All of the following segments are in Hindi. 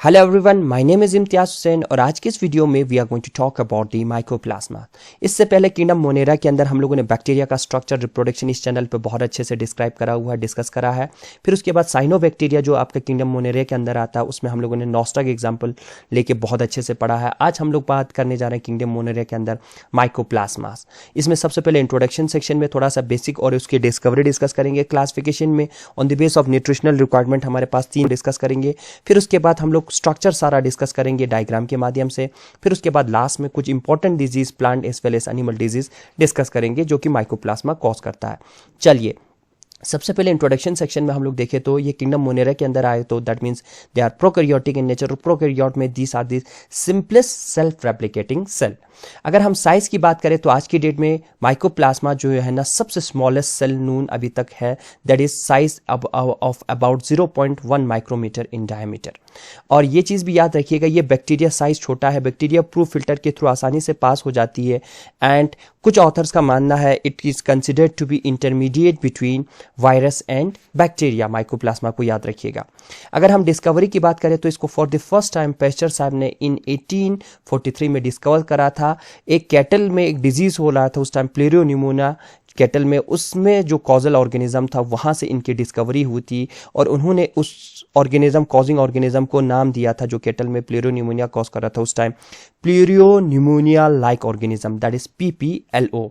Hello everyone, my name is Imtiaz Hussain और आज के इस वीडियो में we are going to talk about the mycoplasma. इससे पहले किंगडम मोनेरा के अंदर हम लोगों ने बैक्टीरिया का स्ट्रक्चर, रिप्रोडक्शन इस चैनल पे बहुत अच्छे से डिस्क्राइब करा हुआ है, डिस्कस करा है। फिर उसके बाद साइनोबैक्टीरिया जो आपका किंगडम मोनेरा के अंदर आता है, उसमें हम लोगों ने नॉस्टा का एग्जाम्पल लेके बहुत अच्छे से पढ़ा है। आज हम लोग बात करने जा रहे हैं किंगडम मोनेरा के अंदर माइकोप्लाज्मास। इसमें सबसे पहले इंट्रोडक्शन सेक्शन में थोड़ा सा बेसिक और उसकी डिस्कवरी डिस्कस करेंगे। क्लासिफिकेशन में on the base of nutritional requirement हमारे पास 3 डिस्कस करेंगे। फिर उसके बाद हम लोग स्ट्रक्चर सारा डिस्कस करेंगे डायग्राम के माध्यम से। फिर उसके बाद लास्ट में कुछ important disease, plant as well as animal disease discuss करेंगे जो कि माइकोप्लाज्मा कॉज करता है। चलिए, सबसे पहले इंट्रोडक्शन सेक्शन में हम लोग देखें तो ये किंगडम मोनेरा के अंदर आए तो that means they are prokaryotic in nature. Prokaryote में these are the simplest self replicating cell. अगर हम साइज की बात करें तो आज की डेट में माइकोप्लाज्मा जो है ना सबसे स्मॉलेस्ट सेल नून अभी तक है, that is size of about 0.1 micrometer in diameter. और ये चीज़ भी याद रखिएगा, ये बैक्टीरिया साइज छोटा है, बैक्टीरिया प्रूफ फिल्टर के थ्रू आसानी से पास हो जाती है। एंड कुछ ऑथर्स का मानना है it is considered to be intermediate between virus and bacteria. Mycoplasma को याद रखिएगा। अगर हम डिस्कवरी की बात करें तो इसको for the first time pasture साहब ने इन 1843 में डिस्कवर करा था। एक कैटल में एक डिजीज हो रहा था उस टाइम, प्लेरियोनिमोनिया कैटल में, उसमें जो कॉजल ऑर्गेनिज्म था वहां से इनकी डिस्कवरी हुई थी और उन्होंने उस ऑर्गेनिज्म, कॉजिंग ऑर्गेनिज्म को नाम दिया था जो कैटल में प्लेरियोनिमोनिया कॉज कर रहा था उस time, pleuropneumonia like organism, that is PPLO।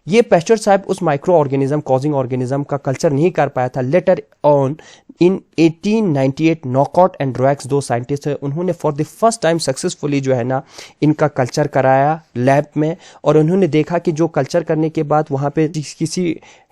ये पैस्चर साहब उस माइक्रो ऑर्गेनिज्म, कॉजिंग ऑर्गेनिज्म का कल्चर नहीं कर पाया था। Later on in 1898 Nocard and ड्रैक्स, दो साइंटिस्ट है, उन्होंने for the first time successfully जो है ना इनका कल्चर कराया लैब में। और उन्होंने देखा कि जो कल्चर करने के बाद वहां पे किसी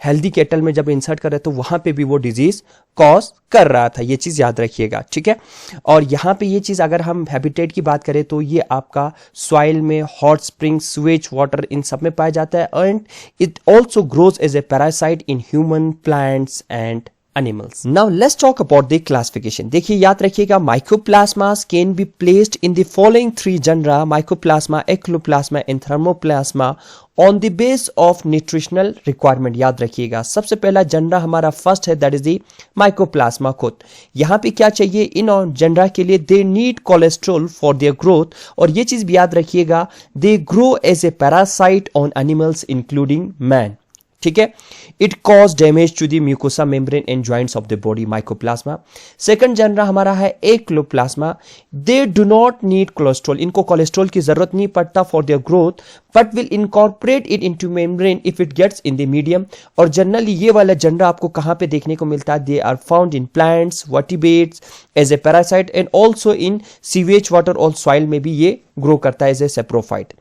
हेल्दी केटल में जब इंसर्ट करे तो वहां पे भी वो डिजीज कॉज कर रहा था। ये चीज याद रखिएगा, ठीक है। और यहाँ पे ये चीज अगर हम हैबिटेट की बात करें तो ये आपका सॉइल में, हॉट स्प्रिंग, स्वेज वाटर, इन सब में पाया जाता है। And it also grows as a parasite in human, plants and animals. Now let's talk about the classification. देखिए, याद रखिएगा, mycoplasmas can be placed in the following 3 genera: Mycoplasma, Echinoplasma and Thermoplasma on the base of nutritional requirement. याद रखिएगा, सबसे पहला जनरा हमारा फर्स्ट है, दैट इज दी माइकोप्लाज्मा खुद। यहाँ पे क्या चाहिए इन जनरा के लिए? They need cholesterol for their growth. और ये चीज भी याद रखिएगा, they grow as a parasite on animals including man, ठीक है। It cause damage to the mucosa membrane and joints of the body, mycoplasma. Second genera हमारा है acholeplasma. They do not need cholesterol, इनको कोलेस्ट्रॉल की जरूरत नहीं पड़ता for their growth, but will incorporate it into membrane if it gets in the medium. और जनरली ये वाला जनरा आपको कहां पे देखने को मिलता है? They are found in plants, vertebrates as a parasite and also in sewage water और सॉइल में भी ये ग्रो करता है एज ए सेप्रोफाइट।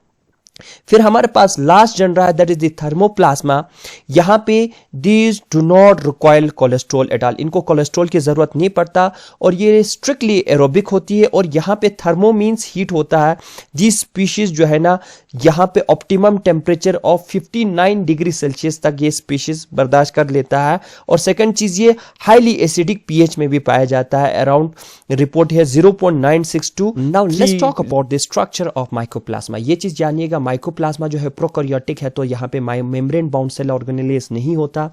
फिर हमारे पास लास्ट जनरा है, दैट इज द थर्मोप्लाज्मा। यहां पे these do not require cholesterol at all, इनको कोलेस्ट्रॉल की जरूरत नहीं पड़ता और ये स्ट्रिक्टली एरोबिक होती है। और यहां पे थर्मो मींस हीट होता है। दिस स्पीशीज जो है ना, यहां पे optimum temperature of 59 degree Celsius तक ये स्पीशीज बर्दाश्त कर लेता है। और सेकंड चीज, ये हाईली एसिडिक पीएच में भी पाया जाता है, अराउंड रिपोर्ट है 0.962। Now let's talk about the structure of mycoplasma. ये चीज जानिएगा, माइकोप्लाज्मा जो है प्रोकैरियोटिक है, तो यहाँ पे मेम्ब्रेन बाउंड सेल ऑर्गेनेलेस नहीं होता।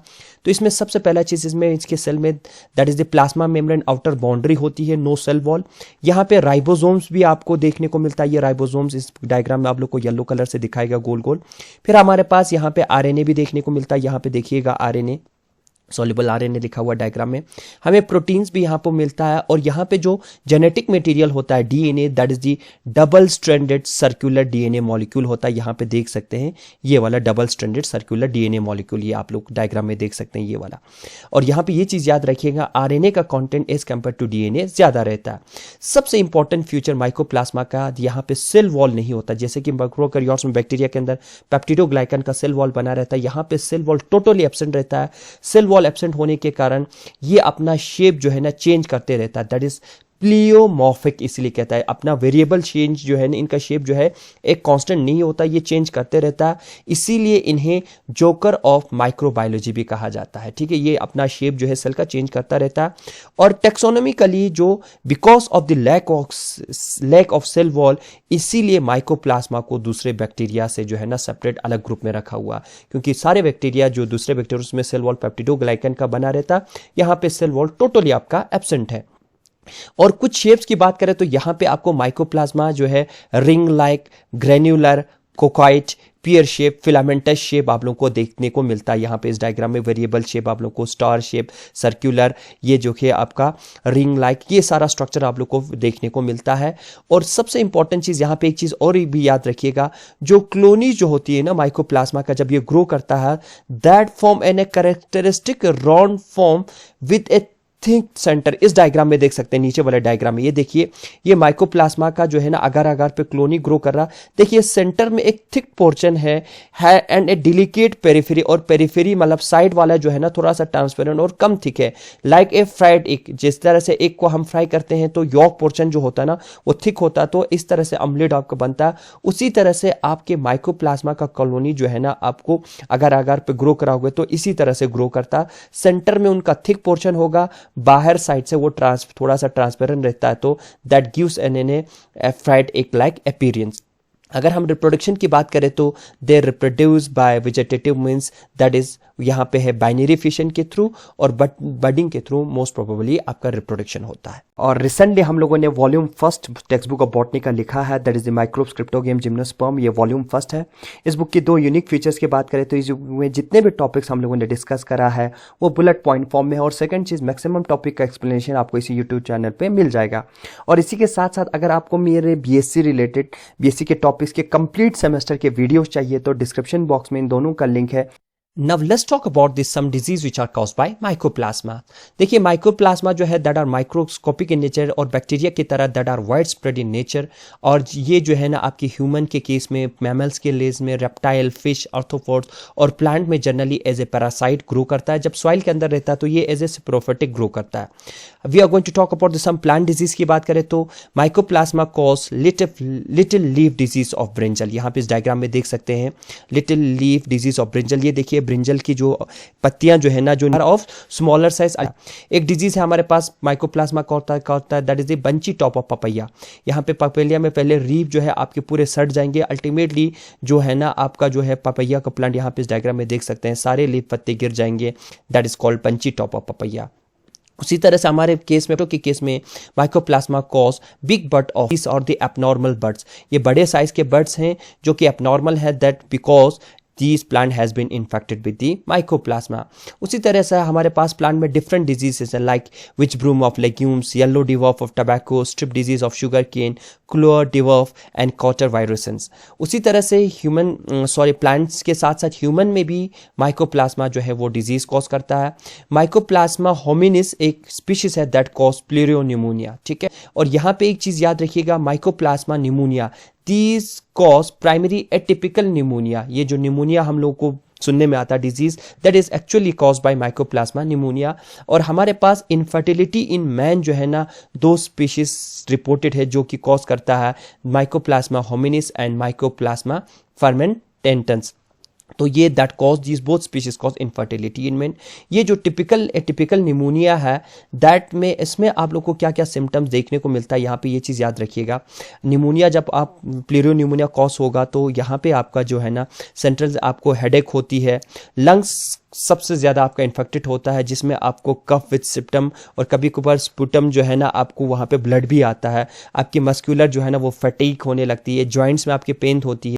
तो इसमें सबसे पहला चीज, इसमें इसके सेल में that is the plasma membrane outer boundary होती है, नो सेल वॉल। यहाँ पे राइबोसोम्स भी आपको देखने को मिलता है। ये राइबोसोम्स इस डायग्राम में आप लोग को येलो कलर से दिखाएगा, गोल गोल। फिर हमारे पास यहाँ पे आरएनए भी देखने को मिलता है। यहाँ पे देखिएगा आरएनए, सॉल्युबल आरएनए लिखा हुआ डायग्राम में। हमें प्रोटीन्स भी यहाँ पर मिलता है। और यहाँ पे जो जेनेटिक मटेरियल होता है, DNA, that is the double stranded circular DNA molecule होता है। यहाँ पे देख सकते हैं ये वाला double stranded circular DNA molecule, ये आप लोग डायग्राम में देख सकते हैं ये वाला। और यहाँ पे ये चीज याद रखिएगा, आरएनए का content as compare to DNA ज्यादा रहता है। सबसे इंपॉर्टेंट फीचर माइकोप्लाज्मा का, यहाँ पे सेल वॉल नहीं होता। जैसे कि प्रोकैरियोट्स में, बैक्टीरिया के अंदर पेप्टिडोग्लाइकन का सेल वॉल बना रहता है, यहाँ पे सेल वॉल टोटली एब्सेंट रहता है। सेल वॉल एब्सेंट होने के कारण ये अपना शेप जो है ना चेंज करते रहता है, दैट इज प्लियोमॉर्फिक, इसलिए कहता है। अपना वेरिएबल चेंज जो है ना, इनका शेप जो है एक कांस्टेंट नहीं होता, ये चेंज करते रहता है। इसीलिए इन्हें जोकर ऑफ माइक्रोबायोलॉजी भी कहा जाता है, ठीक है। ये अपना शेप जो है सेल का चेंज करता रहता है। और टेक्सोनॉमिकली जो because of the lack of cell wall, इसीलिए माइकोप्लाज्मा को दूसरे बैक्टीरिया से जो है ना सेपरेट अलग ग्रुप में रखा हुआ, क्योंकि सारे बैक्टीरिया जो दूसरे बैक्टीरिया उसमें सेल वॉल पेप्टिडोग्लाइकन का बना रहता, यहाँ पे सेल वॉल टोटली आपका एब्सेंट है। और कुछ शेप्स की बात करें तो यहाँ पे आपको माइकोप्लाज्मा जो है ring like, granular, coccoid, pear shape, filamentous shape आप लोगों को देखने को मिलता है। यहाँ पे इस डायग्राम में वेरिएबल शेप आप लोगों को, स्टार शेप, सर्कुलर, ये जो कि आपका रिंग लाइक, ये सारा स्ट्रक्चर आप लोग को देखने को मिलता है। और सबसे इंपॉर्टेंट चीज़ यहाँ पे एक चीज़ और भी याद रखिएगा, जो क्लोनी जो होती है ना माइकोप्लाज्मा का, जब ये ग्रो करता है, that form an a characteristic round form with a thick centre. इस डायग्राम में देख सकते हैं, नीचे वाले डायग्राम में ये देखिए, ये माइकोप्लाज्मा का जो है ना अगर अगर पे क्लोनी ग्रो कर रहा, देखिए सेंटर में एक थिक पोर्शन है एंड ए डिलिकेट पेरिफेरी, और पेरिफेरी मतलब साइड वाला जो है ना थोड़ा सा ट्रांसपेरेंट और कम थिक है, लाइक ए फ्राइड एग। जिस तरह से एग को हम फ्राई करते हैं तो यॉक पोर्शन जो होता है ना वो थिक होता है, तो इस तरह से ऑमलेट आपका बनता है। उसी तरह से आपके माइकोप्लाज्मा का कॉलोनी जो है ना आपको अगर अगर पे ग्रो करा हुआ तो इसी तरह से ग्रो करता। सेंटर में उनका थिक पोर्शन होगा, बाहर साइड से वो थोड़ा सा ट्रांसपेरेंट रहता है, तो that gives an fried egg like appearance. अगर हम रिप्रोडक्शन की बात करें तो they reproduce by vegetative means, that is यहाँ पे है बाइनरी फिशन के थ्रू, और बडिंग के थ्रू मोस्ट प्रोबेबली आपका रिप्रोडक्शन होता है। और रिसेंटली हम लोगों ने volume first text book of botany का लिखा है, that is the microbes, cryptogam, gymnosperm, ये वॉल्यूम फर्स्ट है। इस बुक की 2 यूनिक फीचर्स की बात करें तो इस में जितने भी टॉपिक्स हम लोगों ने डिस्कस करा है वो बुलेट पॉइंट फॉर्म में है, और सेकंड चीज मैक्सिमम टॉपिक का एक्सप्लेनेशन आपको इसी यूट्यूब चैनल पे मिल जाएगा। और इसी के साथ साथ अगर आपको मेरे बीएससी रिलेटेड, बीएससी के टॉपिक्स के कंप्लीट सेमेस्टर के वीडियोस चाहिए तो डिस्क्रिप्शन बॉक्स में इन दोनों का लिंक है। Now let's talk about this some disease which are caused by mycoplasma. देखिए माइकोप्लाज्मा जो है that are microscopic in nature, और बैक्टीरिया की तरह that are wide spread in nature. और ये जो है ना आपकी ह्यूमन के केस में, मैमल्स के केस में, रेप्टाइल, फिश, आर्थ्रोपोड्स और प्लांट में generally as a parasite grow करता है। जब सॉइल के अंदर रहता है तो ये एज ए स्पोरोफिटिक ग्रो करता है। We are going to talk about some plant disease की बात करें तो mycoplasma cause little leaf disease of brinjal. यहाँ पे इस डायग्राम में देख सकते हैं little leaf disease of brinjal. ये देखिए ब्रिंजल की जो पत्तियां जो है ना, जो ऑफ स्मॉलर साइज। एक डिजीज है हमारे पास माइकोप्लाज्मा का होता है that is the bunchy top of papaya. यहाँ पे पपैया में पहले लीफ जो है आपके पूरे सड़ जाएंगे, अल्टीमेटली जो है ना आपका जो है पपैया का प्लांट, यहाँ पे इस डायग्राम में देख सकते हैं सारे लीफ पत्ते गिर जाएंगे, that is called bunchy top of papaya. उसी तरह से हमारे केस में mycoplasma cause big bird of और द एबनॉर्मल बर्ड्स। ये बड़े साइज के बर्ड्स हैं जो कि एबनॉर्मल है, that because this plant has been infected with the mycoplasma. उसी तरह से हमारे पास प्लांट में डिफरेंट डिजीजेस हैं, like witch broom of legumes, yellow dwarf of tobacco, strip disease of sugar cane, clover dwarf and cotton virescence. उसी तरह से प्लांट्स के साथ साथ ह्यूमन में भी माइकोप्लाज्मा जो है वो डिजीज कॉज करता है। माइकोप्लाज्मा होमिनिस एक स्पीशीज है दैट कॉज प्लूरियोनिमोनिया, ठीक है। और यहाँ पे एक चीज याद रखिएगा, mycoplasma pneumonia These cause primary atypical pneumonia। ये जो निमोनिया हम लोग को सुनने में आता है disease, that is actually caused by mycoplasma pneumonia. और हमारे पास इनफर्टिलिटी इन मैन जो है ना 2 स्पीशीज रिपोर्टेड है जो कि कॉज करता है, माइकोप्लाज्मा होमिनिस एंड माइकोप्लाज्मा फर्मेंटेंटस। तो ये that cause these both species cause infertility in main. ये जो एटिपिकल निमोनिया है दैट में, इसमें आप लोग को क्या क्या सिम्टम्स देखने को मिलता है, यहाँ पे ये चीज़ याद रखिएगा। निमोनिया जब आप प्लूरियोनिमोनिया कॉज होगा तो यहाँ पे आपका जो है ना सेंट्रल आपको हेडेक होती है, लंग्स सबसे ज़्यादा आपका इन्फेक्टेड होता है जिसमें आपको कफ विथ सिप्टम और कभी कभार स्पुटम जो है ना आपको वहाँ पे ब्लड भी आता है। आपकी मस्कुलर जो है ना वो फटीग होने लगती है, जॉइंट्स में आपकी पेन होती है।